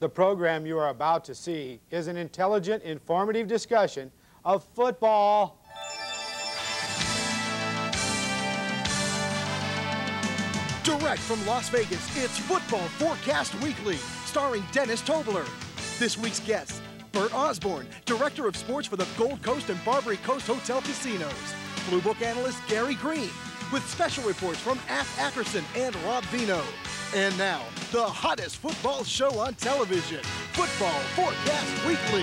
The program you are about to see is an intelligent, informative discussion of football. Direct from Las Vegas, it's Football Forecast Weekly, starring Dennis Tobler. This week's guests, Bert Osborne, Director of Sports for the Gold Coast and Barbary Coast Hotel Casinos. Blue Book analyst Gary Green, with special reports from Af Ackerson and Rob Vino. And now, the hottest football show on television, Football Forecast Weekly.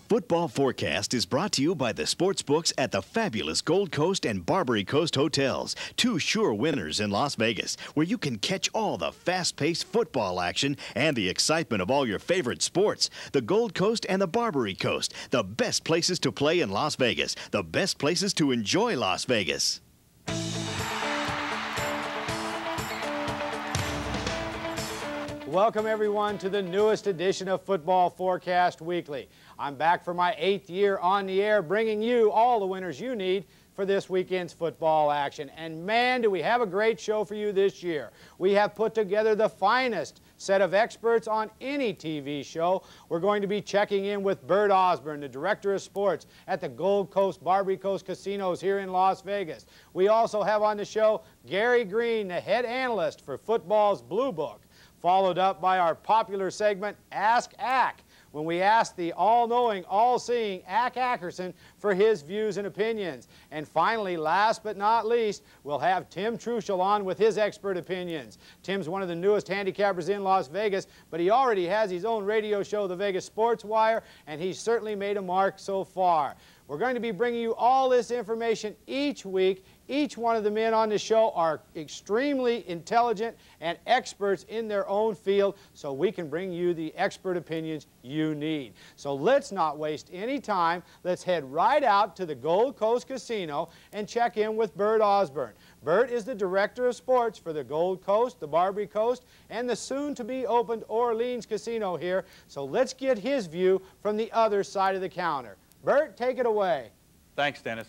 Football Forecast is brought to you by the sports books at the fabulous Gold Coast and Barbary Coast Hotels, two sure winners in Las Vegas, where you can catch all the fast-paced football action and the excitement of all your favorite sports. The Gold Coast and the Barbary Coast, the best places to play in Las Vegas, the best places to enjoy Las Vegas. Welcome, everyone, to the newest edition of Football Forecast Weekly. I'm back for my 8th year on the air, bringing you all the winners you need for this weekend's football action. And man, do we have a great show for you this year. We have put together the finest set of experts on any TV show. We're going to be checking in with Bert Osborne, the Director of Sports at the Gold Coast, Barbary Coast Casinos here in Las Vegas. We also have on the show Gary Green, the head analyst for football's Blue Book, followed up by our popular segment, Ask Ack, when we ask the all-knowing, all-seeing Ack Ackerson for his views and opinions. And finally, last but not least, we'll have Tim Truschel on with his expert opinions. Tim's one of the newest handicappers in Las Vegas, but he already has his own radio show, The Vegas Sports Wire, and he's certainly made a mark so far. We're going to be bringing you all this information each week. Each one of the men on the show are extremely intelligent and experts in their own field, so we can bring you the expert opinions you need. So let's not waste any time. Let's head right out to the Gold Coast Casino and check in with Bert Osborne. Bert is the Director of Sports for the Gold Coast, the Barbary Coast, and the soon-to-be-opened Orleans Casino here. So let's get his view from the other side of the counter. Bert, take it away. Thanks, Dennis.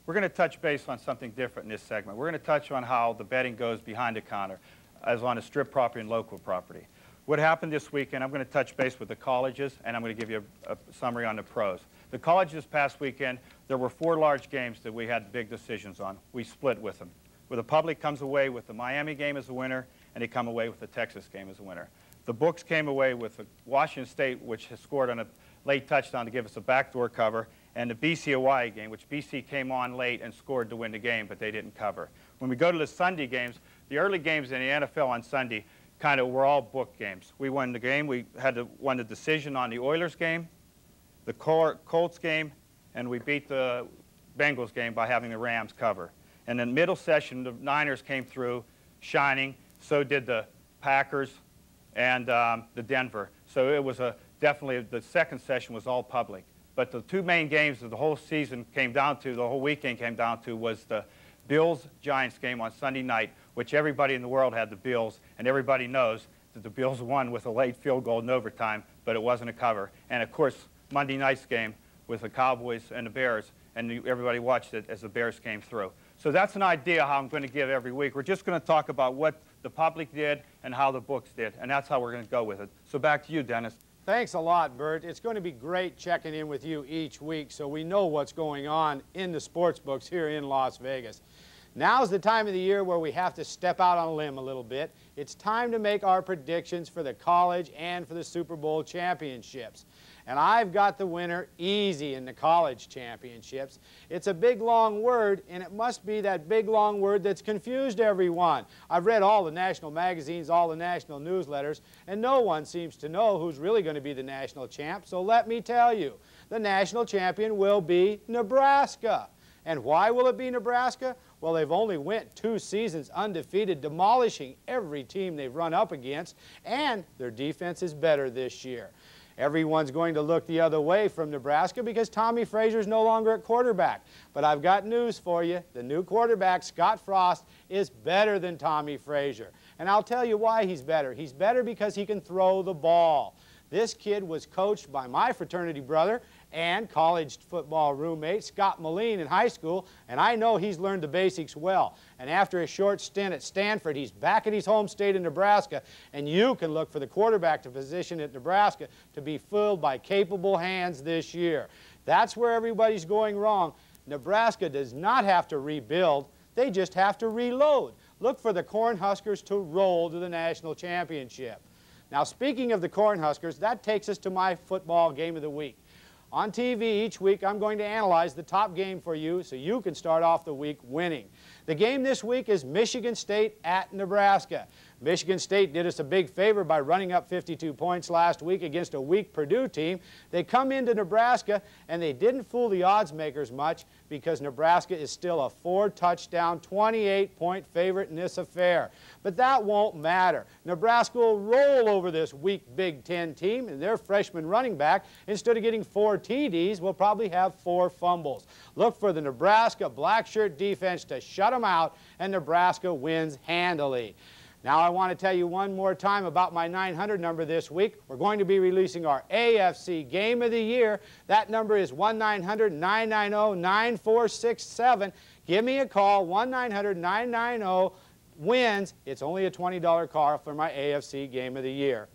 We're going to touch base on something different in this segment. We're going to touch on how the betting goes behind the counter, as on a strip property and local property. What happened this weekend, I'm going to touch base with the colleges, and I'm going to give you a summary on the pros. The colleges this past weekend, there were 4 large games that we had big decisions on. We split with them. Where the public comes away with the Miami game as a winner, and they come away with the Texas game as a winner. The books came away with the Washington State, which has scored on a late touchdown to give us a backdoor cover, and the BC-Hawaii game, which BC came on late and scored to win the game, but they didn't cover. When we go to the Sunday games, the early games in the NFL on Sunday kind of were all book games. We won the game. We won the decision on the Oilers game, the Colts game, and we beat the Bengals game by having the Rams cover. And in the middle session, the Niners came through shining. So did the Packers and the Denver. So it was definitely the second session was all public. But the 2 main games that the whole season came down to, the whole weekend came down to, was the Bills-Giants game on Sunday night, which everybody in the world had the Bills, and everybody knows that the Bills won with a late field goal in overtime, but it wasn't a cover. And, of course, Monday night's game with the Cowboys and the Bears, and everybody watched it as the Bears came through. So that's an idea how I'm going to give every week. We're just going to talk about what the public did and how the books did, and that's how we're going to go with it. So back to you, Dennis. Thanks a lot, Bert. It's going to be great checking in with you each week so we know what's going on in the sports books here in Las Vegas. Now's the time of the year where we have to step out on a limb a little bit. It's time to make our predictions for the college and for the Super Bowl championships. And I've got the winner easy in the college championships. It's a big, long word, and it must be that big, long word that's confused everyone. I've read all the national magazines, all the national newsletters, and no one seems to know who's really going to be the national champ. So let me tell you, the national champion will be Nebraska. And why will it be Nebraska? Well, they've only went 2 seasons undefeated, demolishing every team they've run up against, and their defense is better this year. Everyone's going to look the other way from Nebraska because Tommy Frazier's no longer at quarterback. But I've got news for you. The new quarterback, Scott Frost, is better than Tommy Frazier. And I'll tell you why he's better. He's better because he can throw the ball. This kid was coached by my fraternity brother, and college football roommate Scott Moline in high school, and I know he's learned the basics well. And after a short stint at Stanford, he's back in his home state of Nebraska, and you can look for the quarterback position at Nebraska to be filled by capable hands this year. That's where everybody's going wrong. Nebraska does not have to rebuild. They just have to reload. Look for the Cornhuskers to roll to the national championship. Now, speaking of the Cornhuskers, that takes us to my football game of the week. On TV each week, I'm going to analyze the top game for you so you can start off the week winning. The game this week is Michigan State at Nebraska. Michigan State did us a big favor by running up 52 points last week against a weak Purdue team. They come into Nebraska, and they didn't fool the odds makers much because Nebraska is still a 4-touchdown, 28-point favorite in this affair. But that won't matter. Nebraska will roll over this weak Big Ten team, and their freshman running back, instead of getting 4 TDs, will probably have 4 fumbles. Look for the Nebraska black shirt defense to shut them out, and Nebraska wins handily. Now I want to tell you one more time about my 900 number this week. We're going to be releasing our AFC Game of the Year. That number is 1-900-990-9467. Give me a call, 1-900-990-WINS. It's only a $20 call for my AFC Game of the Year.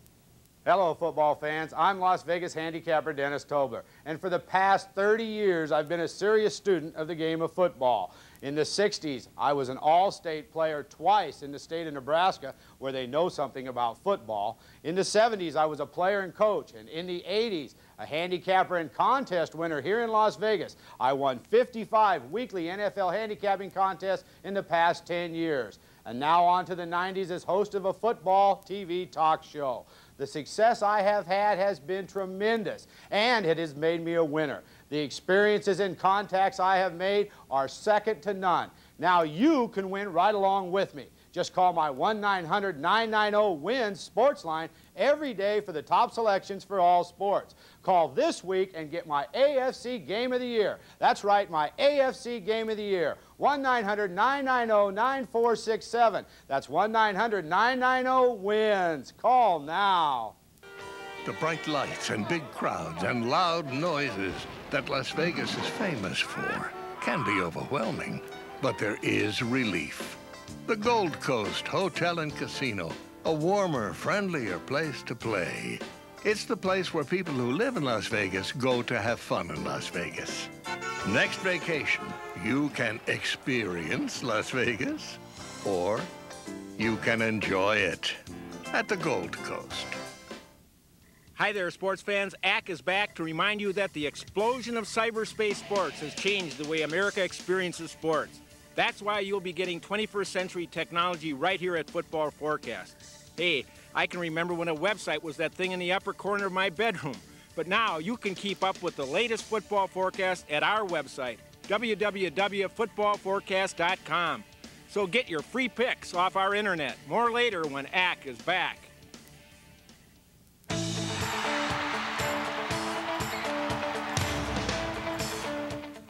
Hello, football fans. I'm Las Vegas handicapper Dennis Tobler, and for the past 30 years, I've been a serious student of the game of football. In the 60s, I was an all-state player twice in the state of Nebraska, where they know something about football. In the 70s, I was a player and coach, and in the 80s, a handicapper and contest winner here in Las Vegas. I won 55 weekly NFL handicapping contests in the past 10 years. And now on to the 90s as host of a football TV talk show. The success I have had has been tremendous, and it has made me a winner. The experiences and contacts I have made are second to none. Now you can win right along with me. Just call my 1-900-990-WINS sports line every day for the top selections for all sports. Call this week and get my AFC Game of the Year. That's right, my AFC Game of the Year. 1-900-990-9467. That's 1-900-990-WINS. Call now. The bright lights and big crowds and loud noises that Las Vegas is famous for can be overwhelming, but there is relief. The Gold Coast Hotel and Casino, a warmer, friendlier place to play. It's the place where people who live in Las Vegas go to have fun in Las Vegas. Next vacation, you can experience Las Vegas, or you can enjoy it at the Gold Coast. Hi there, sports fans. ACK is back to remind you that the explosion of cyberspace sports has changed the way America experiences sports. That's why you'll be getting 21st century technology right here at Football Forecast. Hey, I can remember when a website was that thing in the upper corner of my bedroom. But now you can keep up with the latest football forecast at our website, www.footballforecast.com. So get your free picks off our internet. More later when ACK is back.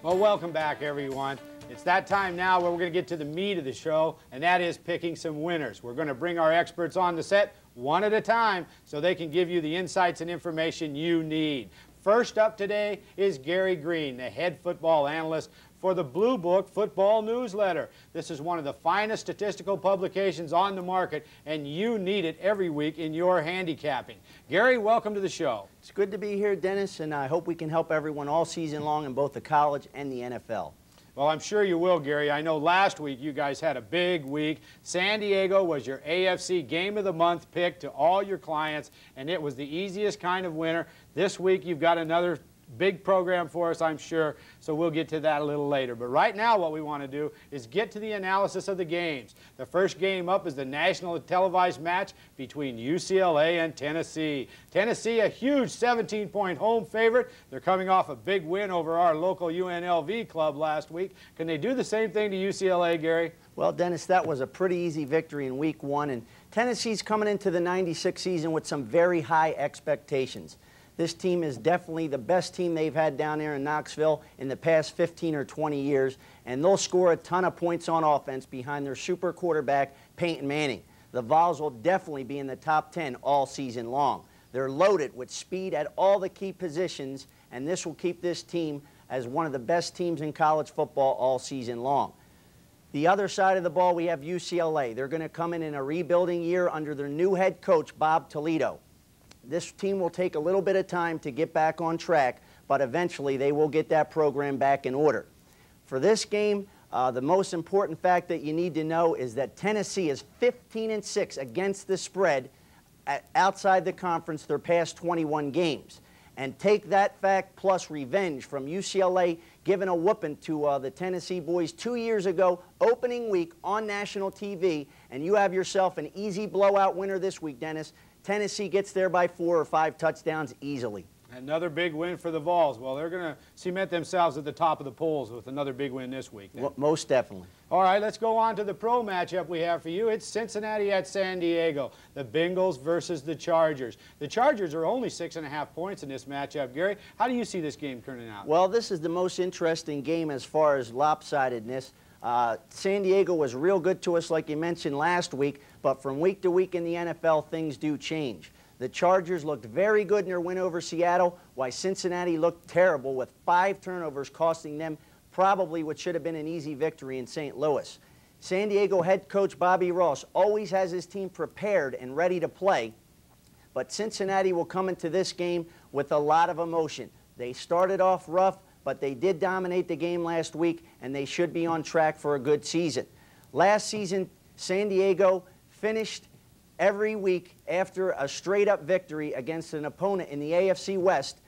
Well, welcome back, everyone. It's that time now where we're going to get to the meat of the show, and that is picking some winners. We're going to bring our experts on the set one at a time so they can give you the insights and information you need. First up today is Gary Green, the head football analyst for the Blue Book Football Newsletter. This is one of the finest statistical publications on the market, and you need it every week in your handicapping. Gary, welcome to the show. It's good to be here, Dennis, and I hope we can help everyone all season long in both the college and the NFL. Well, I'm sure you will, Gary. I know last week you guys had a big week. San Diego was your AFC Game of the Month pick to all your clients, and it was the easiest kind of winner. This week you've got another big program for us, I'm sure, so we'll get to that a little later. But right now what we want to do is get to the analysis of the games. The first game up is the national televised match between UCLA and Tennessee. Tennessee, a huge 17-point home favorite. They're coming off a big win over our local UNLV club last week. Can they do the same thing to UCLA, Gary? Well, Dennis, that was a pretty easy victory in week 1, and Tennessee's coming into the '96 season with some very high expectations. This team is definitely the best team they've had down there in Knoxville in the past 15 or 20 years, and they'll score a ton of points on offense behind their super quarterback, Peyton Manning. The Vols will definitely be in the top 10 all season long. They're loaded with speed at all the key positions, and this will keep this team as one of the best teams in college football all season long. The other side of the ball, we have UCLA. They're going to come in a rebuilding year under their new head coach, Bob Toledo. This team will take a little bit of time to get back on track, but eventually they will get that program back in order. For this game, the most important fact that you need to know is that Tennessee is 15-6 against the spread outside the conference their past 21 games. And take that fact plus revenge from UCLA giving a whooping to the Tennessee boys 2 years ago, opening week on national TV, and you have yourself an easy blowout winner this week, Dennis. Tennessee gets there by 4 or 5 touchdowns easily. Another big win for the Vols. Well, they're going to cement themselves at the top of the polls with another big win this week. Then. Most definitely. All right, let's go on to the pro matchup we have for you. It's Cincinnati at San Diego, the Bengals versus the Chargers. The Chargers are only 6.5 points in this matchup. Gary, how do you see this game turning out? Well, this is the most interesting game as far as lopsidedness. San Diego was real good to us, like you mentioned last week, but from week to week in the NFL, things do change. The Chargers looked very good in their win over Seattle, while Cincinnati looked terrible with 5 turnovers costing them probably what should have been an easy victory in St. Louis. San Diego head coach Bobby Ross always has his team prepared and ready to play, but Cincinnati will come into this game with a lot of emotion. They started off rough, but they did dominate the game last week, and they should be on track for a good season. Last season, San Diego finished every week after a straight-up victory against an opponent in the AFC West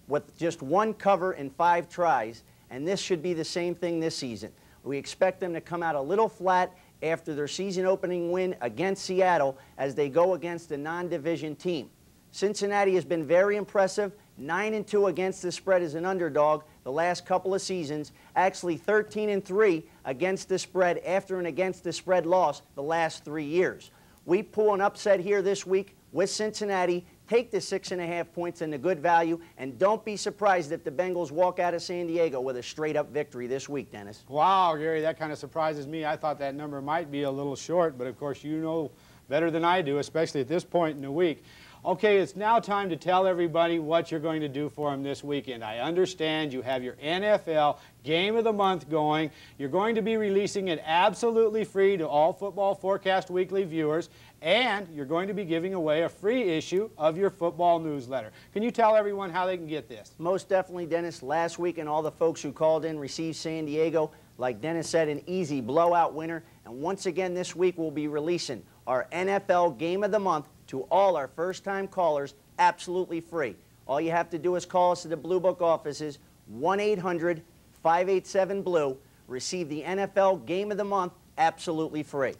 with just 1 cover in 5 tries, and this should be the same thing this season. We expect them to come out a little flat after their season-opening win against Seattle as they go against a non-division team. Cincinnati has been very impressive, 9-2 against the spread as an underdog the last couple of seasons, actually 13-3 against the spread after an against the spread loss the last 3 years. We pull an upset here this week with Cincinnati, take the 6.5 points and the good value, and don't be surprised if the Bengals walk out of San Diego with a straight-up victory this week, Dennis. Wow, Gary, that kind of surprises me. I thought that number might be a little short, but of course you know better than I do, especially at this point in the week. Okay, it's now time to tell everybody what you're going to do for them this weekend. I understand you have your NFL Game of the Month going. You're going to be releasing it absolutely free to all Football Forecast Weekly viewers, and you're going to be giving away a free issue of your football newsletter. Can you tell everyone how they can get this? Most definitely, Dennis. Last week, and all the folks who called in received San Diego, like Dennis said, an easy blowout winner. And once again this week, we'll be releasing our NFL Game of the Month to all our first-time callers, absolutely free. All you have to do is call us at the Blue Book offices, 1-800-587-BLUE. Receive the NFL Game of the Month absolutely free.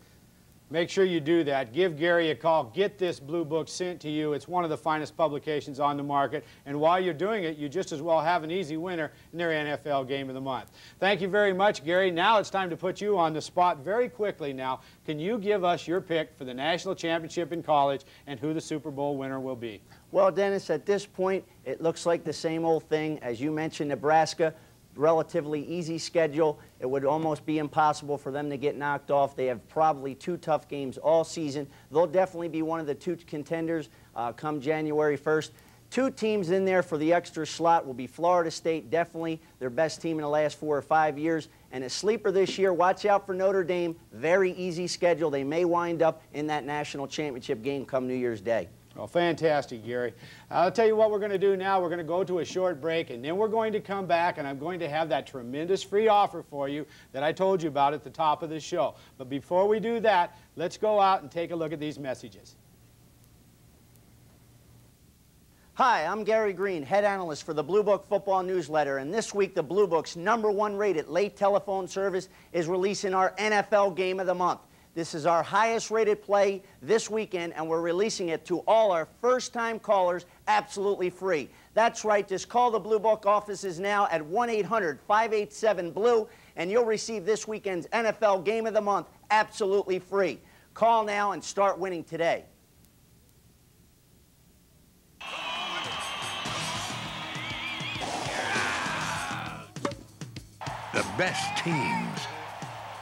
Make sure you do that. Give Gary a call. Get this Blue Book sent to you. It's one of the finest publications on the market. And while you're doing it, you just as well have an easy winner in their NFL Game of the Month. Thank you very much, Gary. Now it's time to put you on the spot very quickly now. Can you give us your pick for the national championship in college and who the Super Bowl winner will be? Well, Dennis, at this point, it looks like the same old thing. As you mentioned, Nebraska, relatively easy schedule. It would almost be impossible for them to get knocked off. They have probably 2 tough games all season. They'll definitely be one of the 2 contenders come January 1st. 2 teams in there for the extra slot will be Florida State, definitely their best team in the last 4 or 5 years. And a sleeper this year, watch out for Notre Dame. Very easy schedule. They may wind up in that national championship game come New Year's Day. Well, fantastic, Gary. I'll tell you what we're going to do now. We're going to go to a short break, and then we're going to come back, and I'm going to have that tremendous free offer for you that I told you about at the top of the show. But before we do that, let's go out and take a look at these messages. Hi, I'm Gary Green, head analyst for the Blue Book Football Newsletter, and this week the Blue Book's #1 rated late telephone service is releasing our NFL Game of the Month. This is our highest rated play this weekend, and we're releasing it to all our first-time callers absolutely free. That's right, just call the Blue Book offices now at 1-800-587-BLUE, and you'll receive this weekend's NFL Game of the Month absolutely free. Call now and start winning today. The best teams,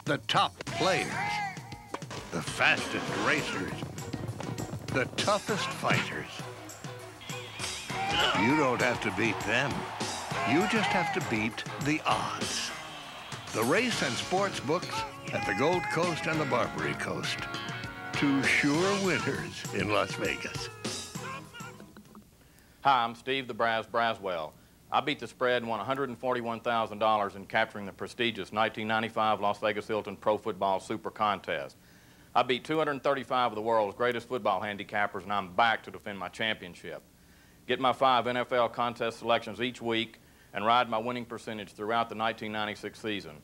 the top players, the fastest racers, the toughest fighters. You don't have to beat them. You just have to beat the odds. The race and sports books at the Gold Coast and the Barbary Coast. Two sure winners in Las Vegas. Hi, I'm Steve the Braz Braswell. I beat the spread and won $141,000 in capturing the prestigious 1995 Las Vegas Hilton Pro Football Super Contest. I beat 235 of the world's greatest football handicappers, and I'm back to defend my championship. Get my 5 NFL contest selections each week and ride my winning percentage throughout the 1996 season.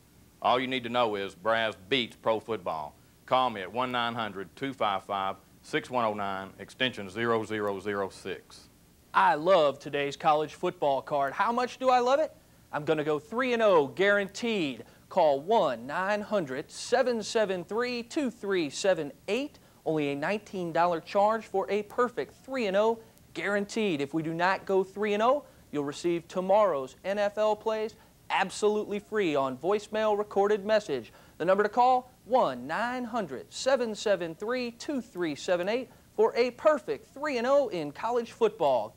All you need to know is Braz beats pro football. Call me at 1-900-255-6109, extension 0006. I love today's college football card. How much do I love it? I'm going to go 3-0 guaranteed. Call 1-900-773-2378. Only a $19 charge for a perfect 3-0 guaranteed. If we do not go 3-0, you'll receive tomorrow's NFL plays absolutely free on voicemail recorded message. The number to call, 1-900-773-2378 for a perfect 3-0 in college football.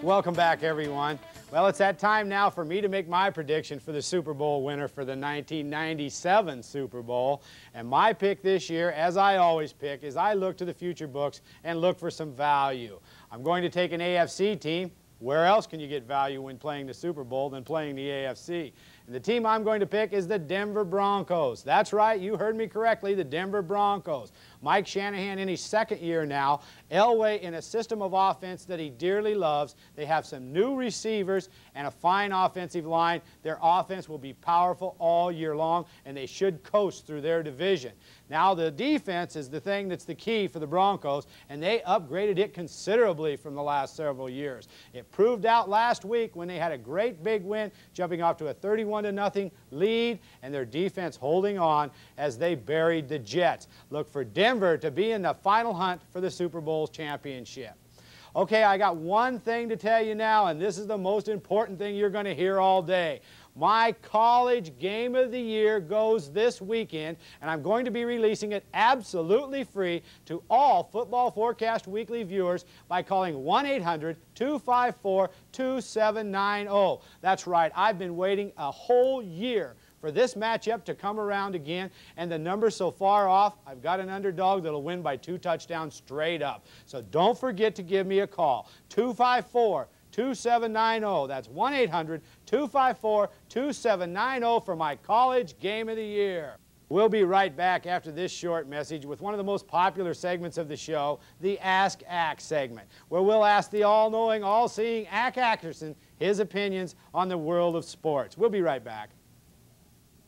Welcome back, everyone. Well, it's that time now for me to make my prediction for the Super Bowl winner for the 1997 Super Bowl. And my pick this year, as I always pick, is I look to the future books and look for some value. I'm going to take an AFC team. Where else can you get value when playing the Super Bowl than playing the AFC? And the team I'm going to pick is the Denver Broncos. That's right, you heard me correctly, the Denver Broncos. Mike Shanahan in his second year now. Elway in a system of offense that he dearly loves. They have some new receivers and a fine offensive line. Their offense will be powerful all year long, and they should coast through their division. Now, the defense is the thing that's the key for the Broncos, and they upgraded it considerably from the last several years. It proved out last week when they had a great big win, jumping off to a 31-0 lead, and their defense holding on as they buried the Jets. Look for Denver to be in the final hunt for the Super Bowl championship. Okay, I got one thing to tell you now, and this is the most important thing you're going to hear all day. My college game of the year goes this weekend, and I'm going to be releasing it absolutely free to all Football Forecast Weekly viewers by calling 1-800-254-2790. That's right, I've been waiting a whole year for this matchup to come around again, and the number's so far off, I've got an underdog that'll win by 2 touchdowns straight up. So don't forget to give me a call, 254-2790. That's 1-800-254-2790 for my college game of the year. We'll be right back after this short message with one of the most popular segments of the show, the Ask Ack segment, where we'll ask the all-knowing, all-seeing Ack Ackerson his opinions on the world of sports. We'll be right back.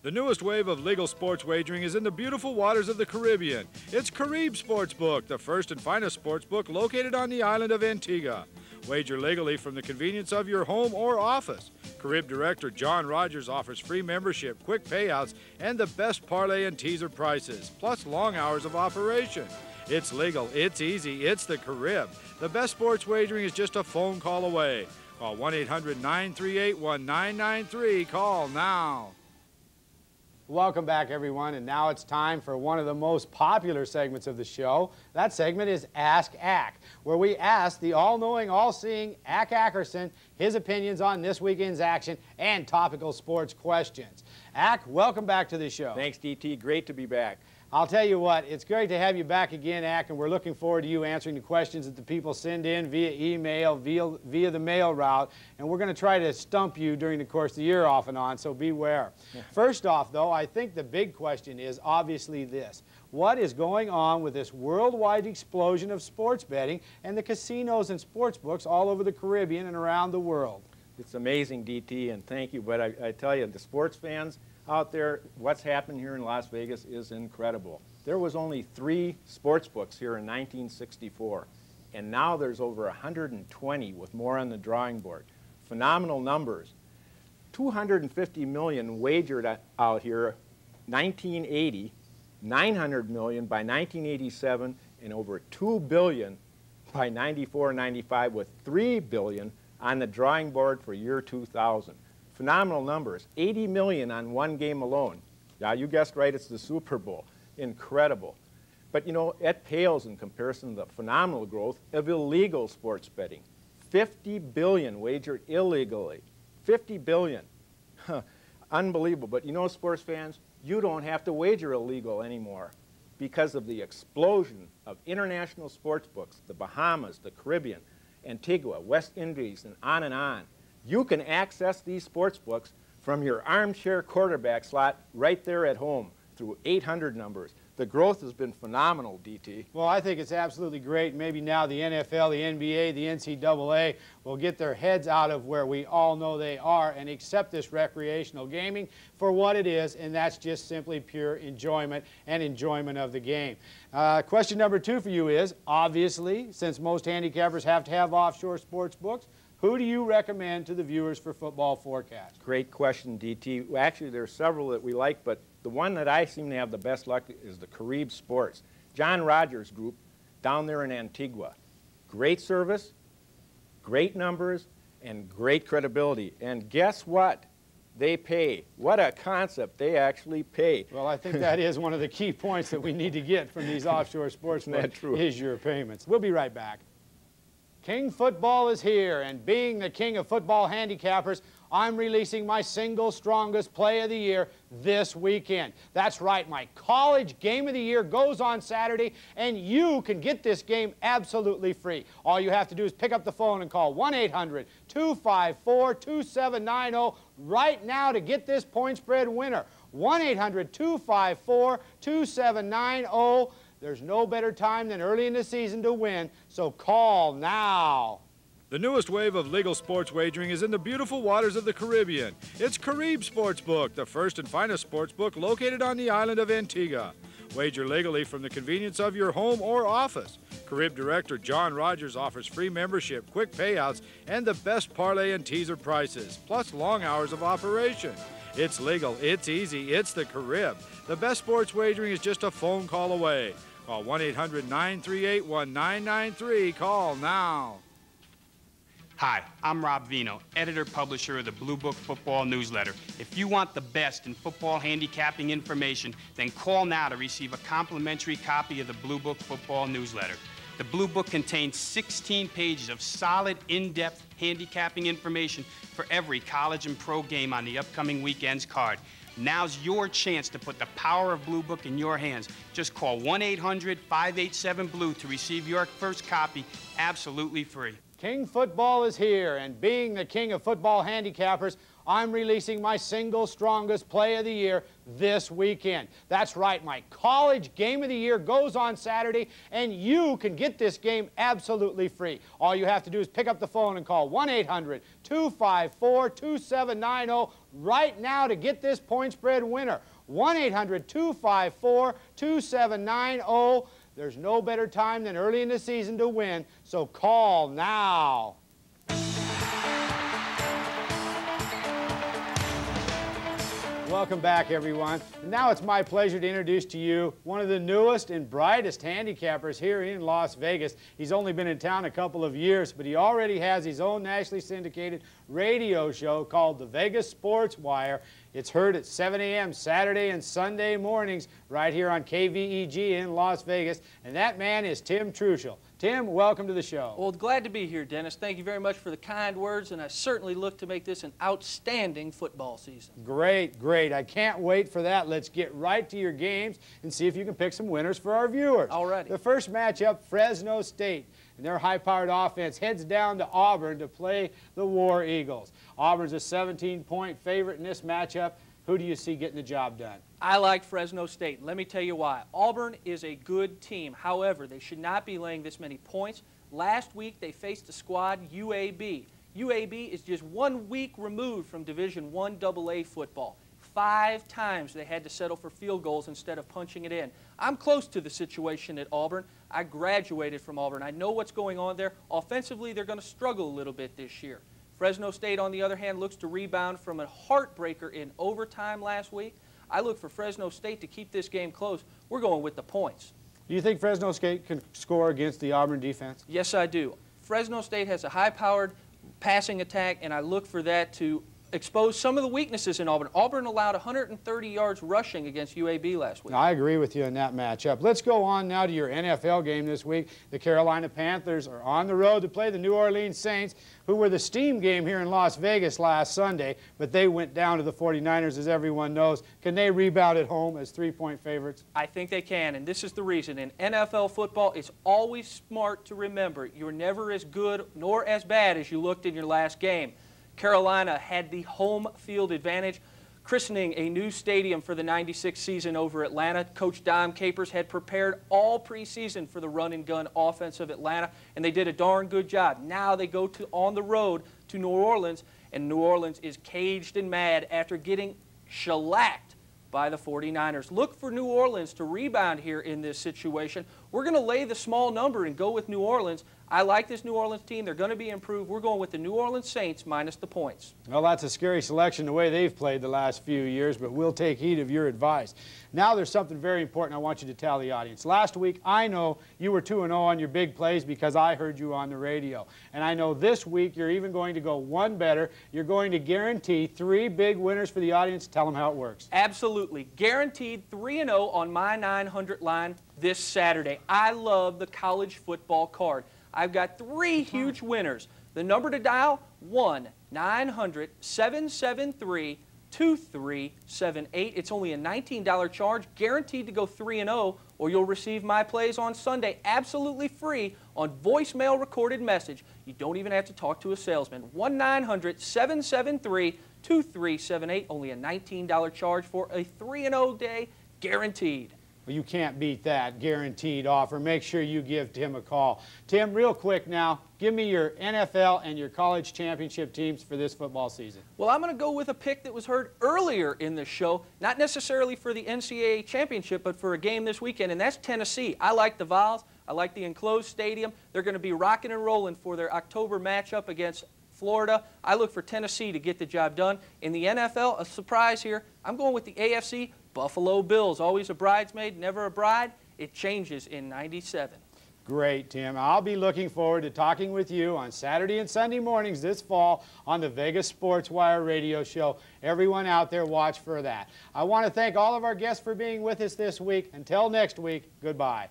The newest wave of legal sports wagering is in the beautiful waters of the Caribbean. It's Carib Sportsbook, the first and finest sportsbook located on the island of Antigua. Wager legally from the convenience of your home or office. Carib Director John Rogers offers free membership, quick payouts, and the best parlay and teaser prices, plus long hours of operation. It's legal, it's easy, it's the Carib. The best sports wagering is just a phone call away. Call 1-800-938-1993. Call now. Welcome back, everyone, and now it's time for one of the most popular segments of the show. That segment is Ask Ack, where we ask the all-knowing, all-seeing Ack Ackerson his opinions on this weekend's action and topical sports questions. Ack, welcome back to the show. Thanks, DT. Great to be back. I'll tell you what, it's great to have you back again, Ack, and we're looking forward to you answering the questions that the people send in via email, via the mail route, and we're going to try to stump you during the course of the year off and on, so beware. Yeah. First off, though, I think the big question is obviously this. What is going on with this worldwide explosion of sports betting and the casinos and sports books all over the Caribbean and around the world? It's amazing, DT, and thank you, but I tell you, the sports fans out there, what's happened here in Las Vegas is incredible. There was only 3 sports books here in 1964, and now there's over 120 with more on the drawing board. Phenomenal numbers. 250 million wagered out here 1980, 900 million by 1987, and over 2 billion by 94-95, with 3 billion on the drawing board for year 2000. Phenomenal numbers. 80 million on one game alone. Yeah, you guessed right, it's the Super Bowl. Incredible. But, you know, it pales in comparison to the phenomenal growth of illegal sports betting. 50 billion wagered illegally. 50 billion. Unbelievable. But, you know, sports fans, you don't have to wager illegal anymore because of the explosion of international sports books, the Bahamas, the Caribbean, Antigua, West Indies, and on and on. You can access these sports books from your armchair quarterback slot right there at home through 800 numbers. The growth has been phenomenal, DT. Well, I think it's absolutely great. Maybe now the NFL, the NBA, the NCAA will get their heads out of where we all know they are and accept this recreational gaming for what it is, and that's just simply pure enjoyment and enjoyment of the game. Question number 2 for you is, obviously, since most handicappers have to have offshore sports books, who do you recommend to the viewers for Football Forecast? Great question, DT. Well, actually, there are several that we like, but the one that I seem to have the best luck is the Carib Sports. John Rogers Group down there in Antigua. Great service, great numbers, and great credibility. And guess what? They pay. What a concept. They actually pay. Well, I think that is one of the key points that we need to get from these offshore sports Isn't that true? is your payments. We'll be right back. King Football is here, and being the king of football handicappers, I'm releasing my single strongest play of the year this weekend. That's right, my college game of the year goes on Saturday, and you can get this game absolutely free. All you have to do is pick up the phone and call 1-800-254-2790 right now to get this point spread winner. 1-800-254-2790. There's no better time than early in the season to win, so call now. The newest wave of legal sports wagering is in the beautiful waters of the Caribbean. It's Carib Sportsbook, the first and finest sportsbook located on the island of Antigua. Wager legally from the convenience of your home or office. Carib Director John Rogers offers free membership, quick payouts, and the best parlay and teaser prices, plus long hours of operation. It's legal, it's easy, it's the Carib. The best sports wagering is just a phone call away. Call 1-800-938-1993. Call now. Hi, I'm Rob Vino, editor-publisher of the Blue Book Football Newsletter. If you want the best in football handicapping information, then call now to receive a complimentary copy of the Blue Book Football Newsletter. The Blue Book contains 16 pages of solid, in-depth handicapping information for every college and pro game on the upcoming weekend's card. Now's your chance to put the power of Blue Book in your hands. Just call 1-800-587-BLUE to receive your first copy absolutely free. King Football is here, and being the king of football handicappers, I'm releasing my single strongest play of the year this weekend. That's right, my college game of the year goes on Saturday, and you can get this game absolutely free. All you have to do is pick up the phone and call 1-800-254-2790 right now to get this point spread winner. 1-800-254-2790. There's no better time than early in the season to win, so call now. Welcome back, everyone. Now it's my pleasure to introduce to you one of the newest and brightest handicappers here in Las Vegas. He's only been in town a couple of years, but he already has his own nationally syndicated radio show called The Vegas Sports Wire. It's heard at 7 a.m. Saturday and Sunday mornings right here on KVEG in Las Vegas, and that man is Tim Truschel. Tim, welcome to the show. Well, glad to be here, Dennis. Thank you very much for the kind words, and I certainly look to make this an outstanding football season. Great, great. I can't wait for that. Let's get right to your games and see if you can pick some winners for our viewers. All righty. The first matchup, Fresno State and their high-powered offense heads down to Auburn to play the War Eagles. Auburn's a 17-point favorite in this matchup. Who do you see getting the job done? I like Fresno State. Let me tell you why. Auburn is a good team. However, they should not be laying this many points. Last week, they faced the squad UAB. UAB is just 1 week removed from Division I AA football. 5 times they had to settle for field goals instead of punching it in. I'm close to the situation at Auburn. I graduated from Auburn. I know what's going on there. Offensively, they're going to struggle a little bit this year. Fresno State, on the other hand, looks to rebound from a heartbreaker in overtime last week. I look for Fresno State to keep this game close. We're going with the points. Do you think Fresno State can score against the Auburn defense? Yes, I do. Fresno State has a high-powered passing attack, and I look for that to exposed some of the weaknesses in Auburn. Auburn allowed 130 yards rushing against UAB last week. I agree with you in that matchup. Let's go on now to your NFL game this week. The Carolina Panthers are on the road to play the New Orleans Saints, who were the steam game here in Las Vegas last Sunday, but they went down to the 49ers, as everyone knows. Can they rebound at home as 3-point favorites? I think they can, and this is the reason. In NFL football, it's always smart to remember you're never as good nor as bad as you looked in your last game. Carolina had the home field advantage, christening a new stadium for the '96 season over Atlanta. Coach Dom Capers had prepared all preseason for the run-and-gun offense of Atlanta, and they did a darn good job. Now they go on the road to New Orleans, and New Orleans is caged and mad after getting shellacked by the 49ers. Look for New Orleans to rebound here in this situation. We're going to lay the small number and go with New Orleans. I like this New Orleans team. They're going to be improved. We're going with the New Orleans Saints minus the points. Well, that's a scary selection the way they've played the last few years, but we'll take heed of your advice. Now there's something very important I want you to tell the audience. Last week, I know you were 2-0 on your big plays because I heard you on the radio. And I know this week you're even going to go one better. You're going to guarantee 3 big winners for the audience. Tell them how it works. Absolutely. Guaranteed 3-0 on my 900 line this Saturday. I love the college football card. I've got 3 huge winners. The number to dial, 1-900-773-2378. It's only a $19 charge, guaranteed to go 3-0, or you'll receive my plays on Sunday absolutely free on voicemail recorded message. You don't even have to talk to a salesman. 1-900-773-2378. Only a $19 charge for a 3-0 day, guaranteed. Well, you can't beat that guaranteed offer. Make sure you give Tim a call. Tim, real quick now, give me your NFL and your college championship teams for this football season. Well, I'm going to go with a pick that was heard earlier in the show, not necessarily for the NCAA championship, but for a game this weekend, and that's Tennessee. I like the Vols. I like the enclosed stadium. They're going to be rocking and rolling for their October matchup against Florida. I look for Tennessee to get the job done. In the NFL, a surprise here. I'm going with the AFC. Buffalo Bills, always a bridesmaid, never a bride. It changes in '97. Great, Tim. I'll be looking forward to talking with you on Saturday and Sunday mornings this fall on the Vegas Sports Wire radio show. Everyone out there, watch for that. I want to thank all of our guests for being with us this week. Until next week, goodbye.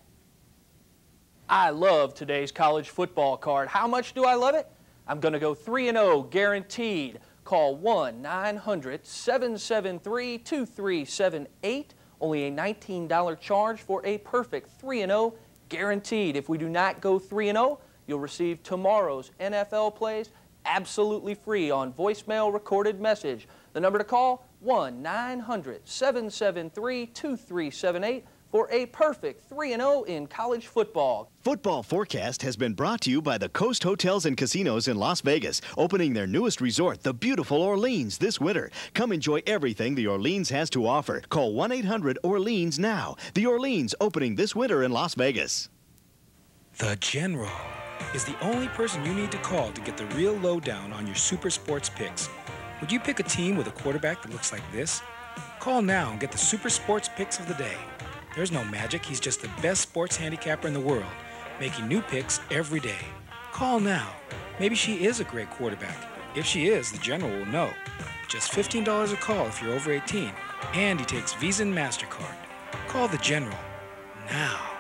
I love today's college football card. How much do I love it? I'm going to go 3-0, guaranteed. Call 1-900-773-2378. Only a $19 charge for a perfect 3-0, guaranteed. If we do not go 3-0, you'll receive tomorrow's NFL plays absolutely free on voicemail recorded message. The number to call, 1-900-773-2378. for a perfect 3-0 in college football. Football Forecast has been brought to you by the Coast Hotels and Casinos in Las Vegas, opening their newest resort, the beautiful Orleans, this winter. Come enjoy everything the Orleans has to offer. Call 1-800-ORLEANS now. The Orleans opening this winter in Las Vegas. The General is the only person you need to call to get the real lowdown on your super sports picks. Would you pick a team with a quarterback that looks like this? Call now and get the super sports picks of the day. There's no magic. He's just the best sports handicapper in the world, making new picks every day. Call now. Maybe she is a great quarterback. If she is, the General will know. Just $15 a call if you're over 18, and he takes Visa and MasterCard. Call the General now.